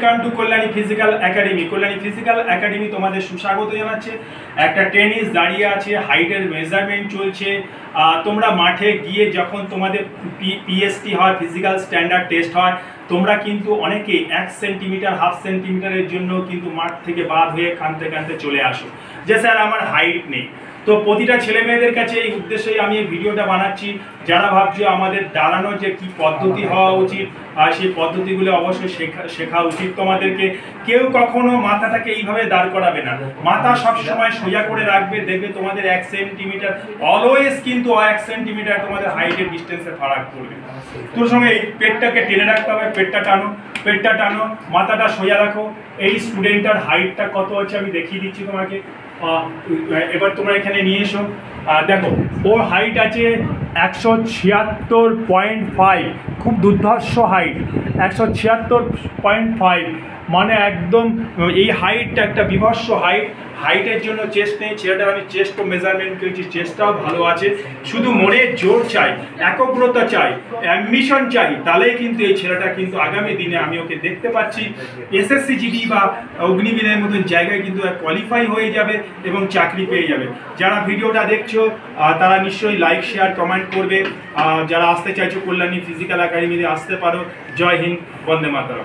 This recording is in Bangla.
Welcome to Kalyani physical academy. Kalyani physical academy তোমাদের সুস্বাগত জানাচ্ছে। একটা টেনিস দাঁড়িয়ে আছে, হাইটের মেজারমেন্ট চলছে। তোমরা মাঠে গিয়ে যখন তোমাদের পিএসটি হয়, ফিজিক্যাল স্ট্যান্ডার্ড টেস্ট হয়, তোমরা কিন্তু অনেকেই 1 সেন্টিমিটার, হাফ সেন্টিমিটারের জন্য কিন্তু মাঠ থেকে বাদ হয়ে কাঁদতে কাঁদতে চলে আসো যে স্যার আমার হাইট নেই। তো প্রতিটা ছেলে মেয়েদের কাছে এই উদ্দেশ্যেই আমি এই ভিডিওটা বানাচ্ছি। যারা ভাবছো আমাদের দাঁড়ানোর যে কি পদ্ধতি হওয়া উচিত, আর সেই পদ্ধতিগুলো অবশ্যই শেখা উচিত তোমাদেরকে। কেউ কখনো মাথাটাকে এইভাবে দাঁড় করাবে না, মাথা সবসময় সোজা করে রাখবে। দেখবে তোমাদের 1 সেন্টিমিটার অলওয়েজ কিন্তু 1 সেন্টিমিটার তোমাদের হাইটের ডিস্টেন্সে ফারাক পড়বে। তোর সঙ্গে এই পেটটাকে টেনে রাখতে হবে, পেটটা টানো, পেটটা টানো, মাথাটা সোজা রাখো। এই স্টুডেন্টটার হাইটটা কত আছে আমি দেখিয়ে দিচ্ছি তোমাকে। এবার তোমরা এখানে নিয়ে এসো। দেখো ওর হাইট আছে 176.5, খুব দুর্ধর্ষ হাইট, 176.5, মানে একদম এই হাইটটা একটা বিভৎস হাইট। হাইটের জন্য চেস্ট নেই, ছেলেটার আমি চেস্টও মেজারমেন্ট করেছি, চেস্টটাও ভালো আছে। শুধু মনের জোর চাই, একগ্রতা চাই, অ্যাম্বিশন চাই, তাহলেই কিন্তু এই ছেলেটা কিন্তু আগামী দিনে আমি ওকে দেখতে পাচ্ছি এসএসসি জিডি বা অগ্নিবীরের মতন জায়গায় কিন্তু কোয়ালিফাই হয়ে যাবে এবং চাকরি পেয়ে যাবে। যারা ভিডিওটা দেখছো তারা নিশ্চয়ই লাইক, শেয়ার, কমেন্ট করবে। যারা আসতে চাইছো কল্যাণী ফিজিক্যাল একাডেমিতে আসতে পারো। জয় হিন্দ, বন্দে মাতরম।